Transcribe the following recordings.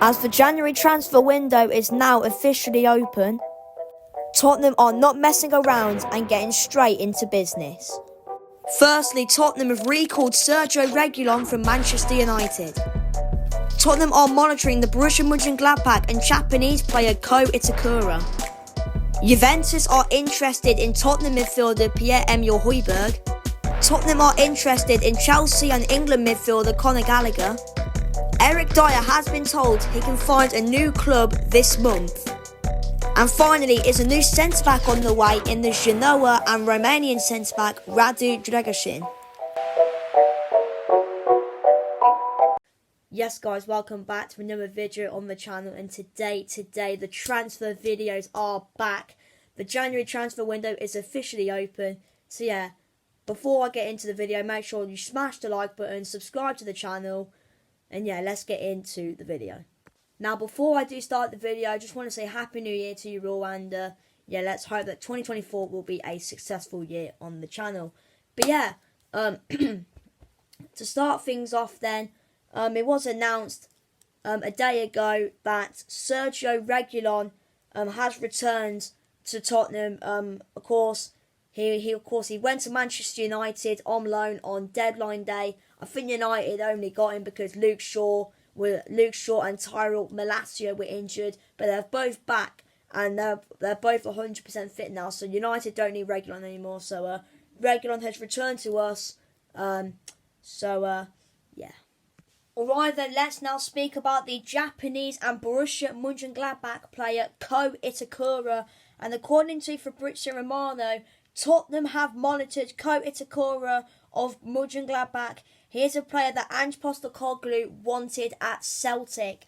As the January transfer window is now officially open, Tottenham are not messing around and getting straight into business. Firstly, Tottenham have recalled Sergio Reguilon from Manchester United. Tottenham are monitoring the Borussia Mönchengladbach and Japanese player Ko Itakura. Juventus are interested in Tottenham midfielder Pierre-Emile Højbjerg. Tottenham are interested in Chelsea and England midfielder Conor Gallagher. Eric Dier has been told he can find a new club this month. And finally, is a new centre-back on the way in the Genoa and Romanian centre-back Radu Dragusin. Yes guys, welcome back to another video on the channel, and today the transfer videos are back. The January transfer window is officially open, so yeah, before I get into the video, make sure you smash the like button, subscribe to the channel, and yeah, let's get into the video. Now, before I do start the video, I just want to say Happy New Year to you all, and yeah, let's hope that 2024 will be a successful year on the channel. But yeah, to start things off then, it was announced a day ago that Sergio Reguilon has returned to Tottenham. Of course, he went to Manchester United on loan on deadline day. I think United only got him because Luke Shaw and Tyrell Malacia were injured, but they're both back and they're both 100% fit now. So United don't need Reguilon anymore. So Reguilon has returned to us. Yeah. Alright then, let's now speak about the Japanese and Borussia Mönchengladbach player Ko Itakura. And according to Fabrizio Romano, Tottenham have monitored Ko Itakura of Mönchengladbach. He is a player that Ange Postecoglou wanted at Celtic.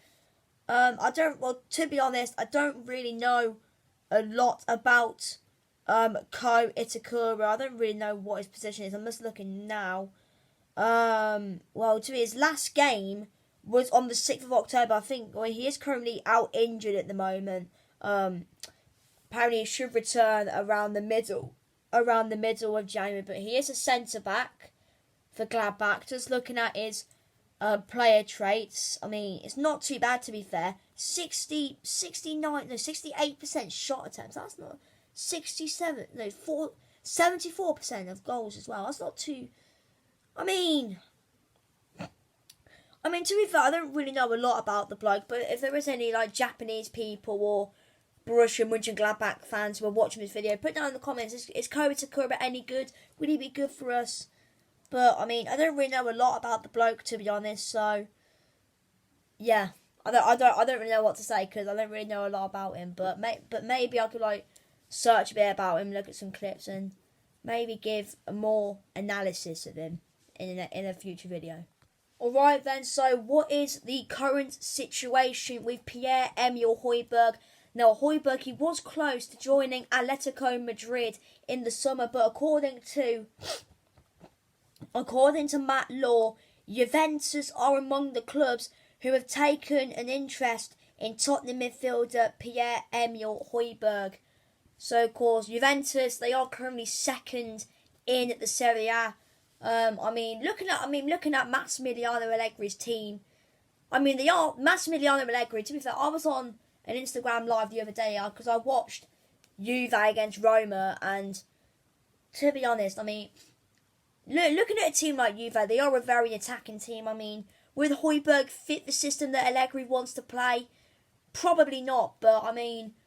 To be honest, I don't really know a lot about Ko Itakura. I don't really know what his position is. I'm just looking now. Well, to me, his last game was on the 6th of October. I think he is currently out injured at the moment. Apparently he should return around the middle of January, but he is a centre-back for Gladbach. Just looking at his player traits, I mean, it's not too bad, to be fair. 68% shot attempts. That's not 74% of goals as well. That's not too. I mean, to be fair, I don't really know a lot about the bloke, but if there is any like Japanese people or Borussia Mönchengladbach fans who are watching this video, put down in the comments, is Ko Itakura any good? Would he be good for us? But I mean, I don't really know a lot about the bloke, to be honest. So yeah, I don't really know what to say because I don't really know a lot about him. But maybe I could like search a bit about him, look at some clips, and maybe give a more analysis of him in a future video. Alright then, so what is the current situation with Pierre-Emile Højbjerg? Now, Højbjerg, he was close to joining Atletico Madrid in the summer, but according to Matt Law, Juventus are among the clubs who have taken an interest in Tottenham midfielder Pierre-Emile Højbjerg. So, of course, Juventus, they are currently second in the Serie A. Looking at Massimiliano Allegri's team, Massimiliano Allegri, to be fair, I was on an Instagram live the other day because I watched Juve against Roma, and to be honest, looking at a team like Juve, they are a very attacking team. Would Højbjerg fit the system that Allegri wants to play? Probably not, but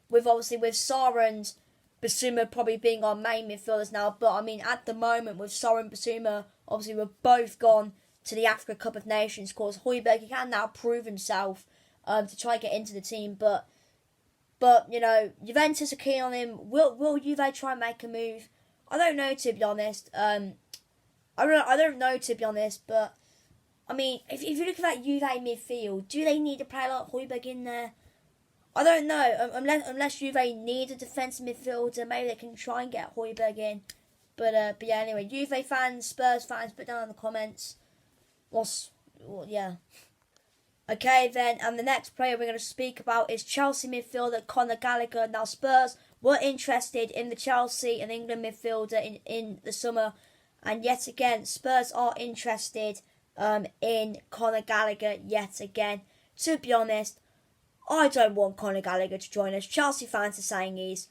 with Sarr and Basuma probably being our main midfielders now, but at the moment with Sarr and Basuma, obviously we're both gone to the Africa Cup of Nations. Of course, Højbjerg, he can now prove himself to try and get into the team, but Juventus are keen on him. Will Juve try and make a move? I don't know, to be honest. I don't know, to be honest, but if you look at that Juve midfield, do they need a player like Højbjerg in there? I don't know, unless Juve need a defensive midfielder, maybe they can try and get Højbjerg in. But yeah, anyway, Juve fans, Spurs fans, put down in the comments. Yeah. Okay then, and the next player we're going to speak about is Chelsea midfielder Conor Gallagher. Now, Spurs were interested in the Chelsea and England midfielder in the summer, and yet again, Spurs are interested in Conor Gallagher yet again. To be honest, I don't want Conor Gallagher to join us. Chelsea fans are saying he's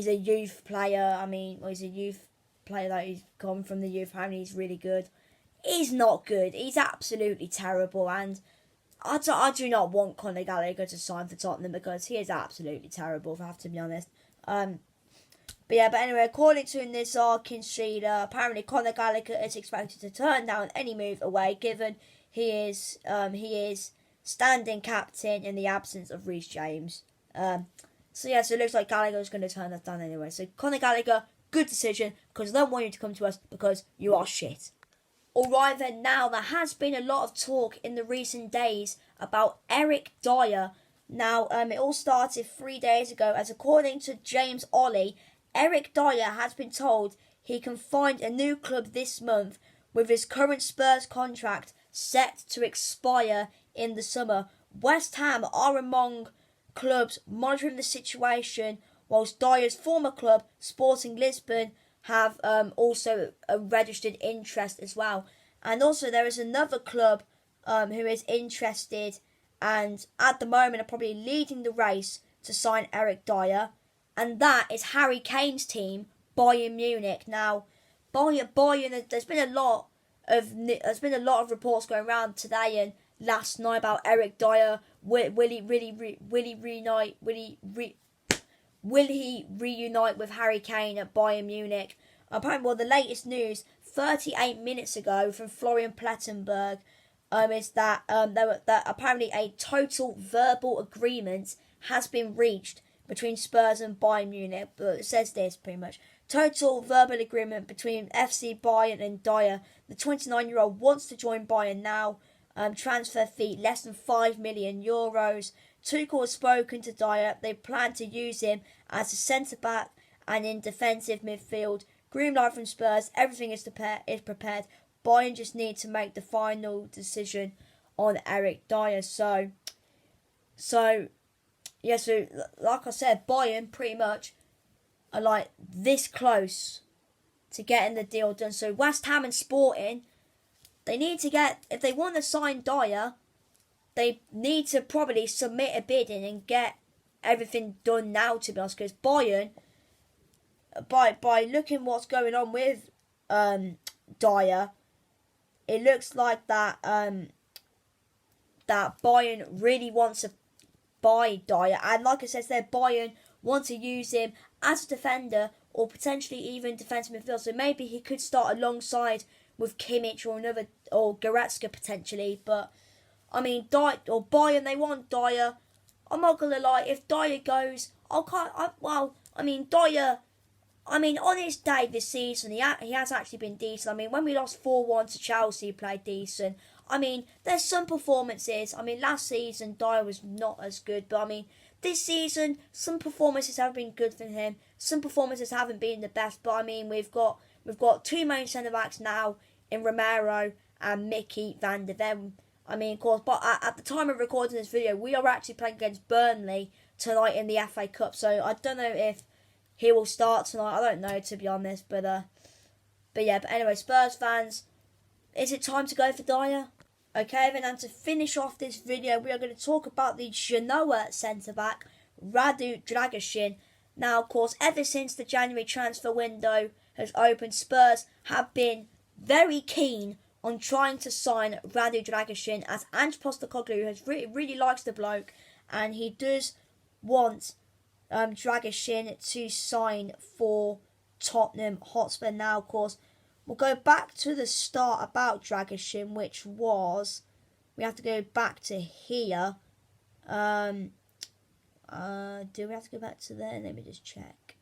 a youth player. I mean, he's a youth player that he's come from the youth. Apparently he's really good. He's not good. He's absolutely terrible. And I do not want Conor Gallagher to sign for Tottenham because he is absolutely terrible, if I have to be honest. But anyway, according to Nizar Kinshida, apparently Conor Gallagher is expected to turn down any move away, given he is standing captain in the absence of Reece James. So it looks like Gallagher is going to turn that down anyway. So Conor Gallagher, good decision, because I don't want you to come to us because you are shit. Alright then, now there has been a lot of talk in the recent days about Eric Dier. Now, it all started 3 days ago, as according to James Ollie, Eric Dier has been told he can find a new club this month, with his current Spurs contract set to expire in the summer. West Ham are among clubs monitoring the situation, whilst Dier's former club, Sporting Lisbon, have also registered interest as well. And also there is another club who is interested and at the moment are probably leading the race to sign Eric Dier, and that is Harry Kane's team, Bayern Munich. Now, Bayern, there's been a lot of reports going around today and last night about Eric Dier. Will he reunite with Harry Kane at Bayern Munich? Apparently, the latest news 38 minutes ago from Florian Plettenberg is that apparently a total verbal agreement has been reached between Spurs and Bayern Munich. But it says this pretty much: total verbal agreement between FC Bayern and Dier. The 29-year-old wants to join Bayern now. Transfer fee less than €5 million. Tuchel has spoken to Dier. They plan to use him as a centre back and in defensive midfield. Green light from Spurs. Everything is prepared. Bayern just need to make the final decision on Eric Dier. So like I said, Bayern pretty much are like this close to getting the deal done. So West Ham and Sporting, they need to get, if they want to sign Dier, they need to probably submit a bid in and get everything done now, to be honest, because Bayern, by looking what's going on with Dier, it looks like that that Bayern really wants to buy Dier, and like I said, Bayern want to use him as a defender or potentially even defensive midfield. So maybe he could start alongside with Kimmich or Goretzka potentially. But I mean, Bayern, they want Dier. I'm not gonna lie, if Dier goes, Dier. I mean, on his day this season, he has actually been decent. I mean, when we lost 4-1 to Chelsea, he played decent. I mean, there's some performances. I mean, last season, Dier was not as good. But, I mean, this season, some performances have been good for him. Some performances haven't been the best. But, I mean, we've got two main centre-backs now in Romero and Mickey van der Ven. I mean, of course, but at the time of recording this video, we are actually playing against Burnley tonight in the FA Cup. So, I don't know if he will start tonight. I don't know, to be honest. But anyway, Spurs fans, is it time to go for Dier? Okay, then, and to finish off this video, we are going to talk about the Genoa centre-back, Radu Dragusin. Now, of course, ever since the January transfer window has opened, Spurs have been very keen on trying to sign Radu Dragusin, as Ange Postecoglou has really likes the bloke, and he does want Dragusin to sign for Tottenham Hotspur. Now, of course, we'll go back to the start about Dragusin, which was, we have to go back to here. Do we have to go back to there? Let me just check.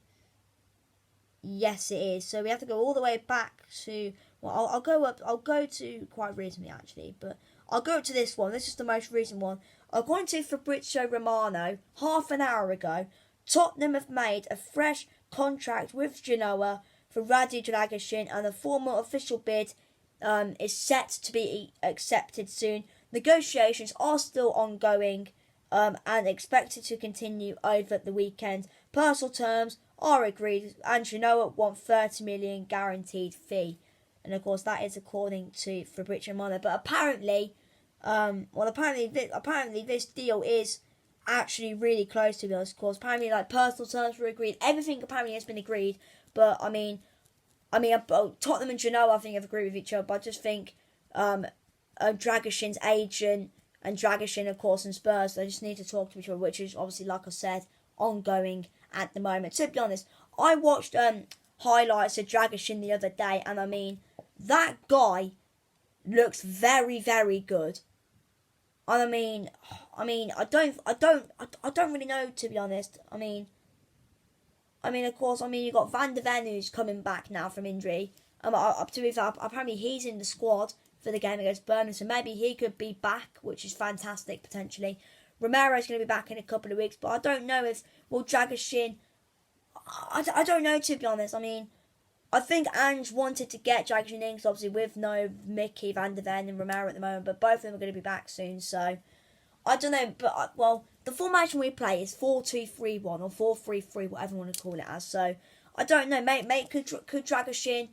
Yes, it is. So we have to go all the way back to, well, I'll go to quite recently actually, but I'll go to this one. This is the most recent one. According to Fabrizio Romano, half an hour ago, Tottenham have made a fresh contract with Genoa for Radu Dragusin, and the formal official bid is set to be accepted soon. Negotiations are still ongoing and expected to continue over the weekend. Personal terms are agreed, and Genoa want 30 million guaranteed fee. And of course, that is according to Fabrizio Romano. But apparently, this deal is actually really close, to be honest. Of course, apparently, like, personal terms were agreed. Everything apparently has been agreed. But I mean, Tottenham and Genoa, I think, have agreed with each other. But I just think Dragushin's agent and Dragushin, of course, and Spurs, they just need to talk to each other, which is obviously, like I said, ongoing at the moment. To be honest, I watched highlights of Dragushin the other day, and I mean, that guy looks very, very good. And I don't really know, to be honest. I mean, of course, you got Van der Ven, who's coming back now from injury. Up to his apparently he's in the squad for the game against Birmingham, so maybe he could be back, which is fantastic potentially. Romero's going to be back in a couple of weeks, but I don't know if Dragushin. I don't know, to be honest. I mean, I think Ange wanted to get Dragushin in, obviously with no Mickey, Van der Ven and Romero at the moment, but both of them are going to be back soon, so I don't know. But well, the formation we play is 4-2-3-1 or 4-3-3, whatever you want to call it as. So I don't know. Could Dragushin?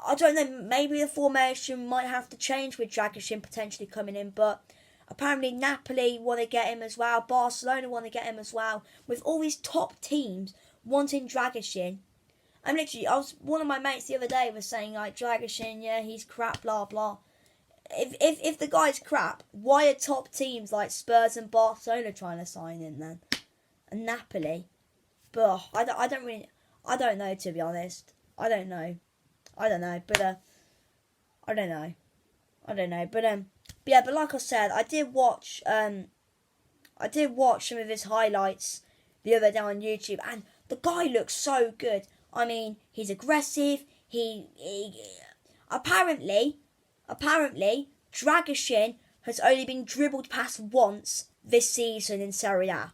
I don't know. Maybe the formation might have to change with Dragushin potentially coming in, but apparently Napoli want to get him as well. Barcelona want to get him as well. With all these top teams wanting Dragushin, one of my mates the other day was saying, like, Dragushin, yeah, he's crap, blah blah. If the guy's crap, why are top teams like Spurs and Barcelona trying to sign him then? And Napoli, but I don't know, to be honest. I don't know, but like I said, I did watch some of his highlights the other day on YouTube, and the guy looks so good. I mean, he's aggressive. He apparently Dragushin has only been dribbled past once this season in Serie A.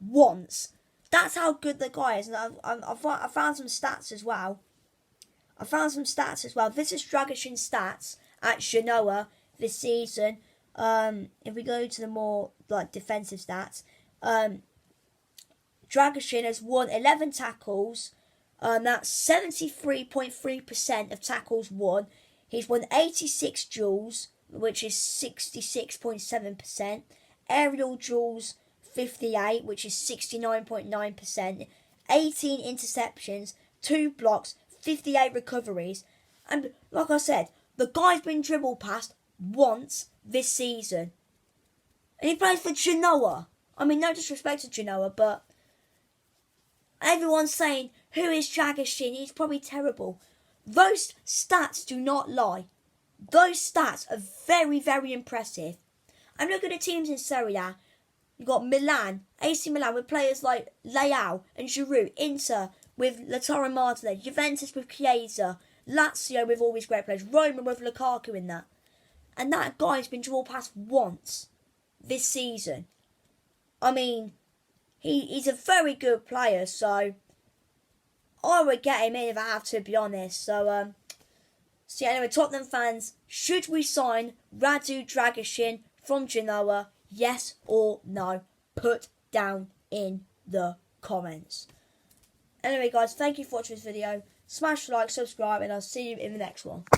Once. That's how good the guy is. And I found some stats as well. This is Dragushin's stats at Genoa this season. If we go to the more like defensive stats, Dragushin has won 11 tackles. That's 73.3% of tackles won. He's won 86 duels, which is 66.7%. Aerial duels, 58, which is 69.9%. 18 interceptions, 2 blocks, 58 recoveries. And like I said, the guy's been dribbled past once this season. And he plays for Genoa. I mean, no disrespect to Genoa, but everyone's saying, who is Dragushin? He's probably terrible. Those stats do not lie. Those stats are very, very impressive. And look at the teams in Serie A. You've got Milan, AC Milan with players like Leao and Giroud. Inter with Lautaro Martinez. Juventus with Chiesa. Lazio with all these great players. Roma with Lukaku in that. And that guy's been dribbled past once this season. I mean, he's a very good player, so I would get him in if I have to, be honest. So anyway, Tottenham fans, should we sign Radu Dragushin from Genoa? Yes or no? Put down in the comments. Anyway, guys, thank you for watching this video. Smash like, subscribe, and I'll see you in the next one.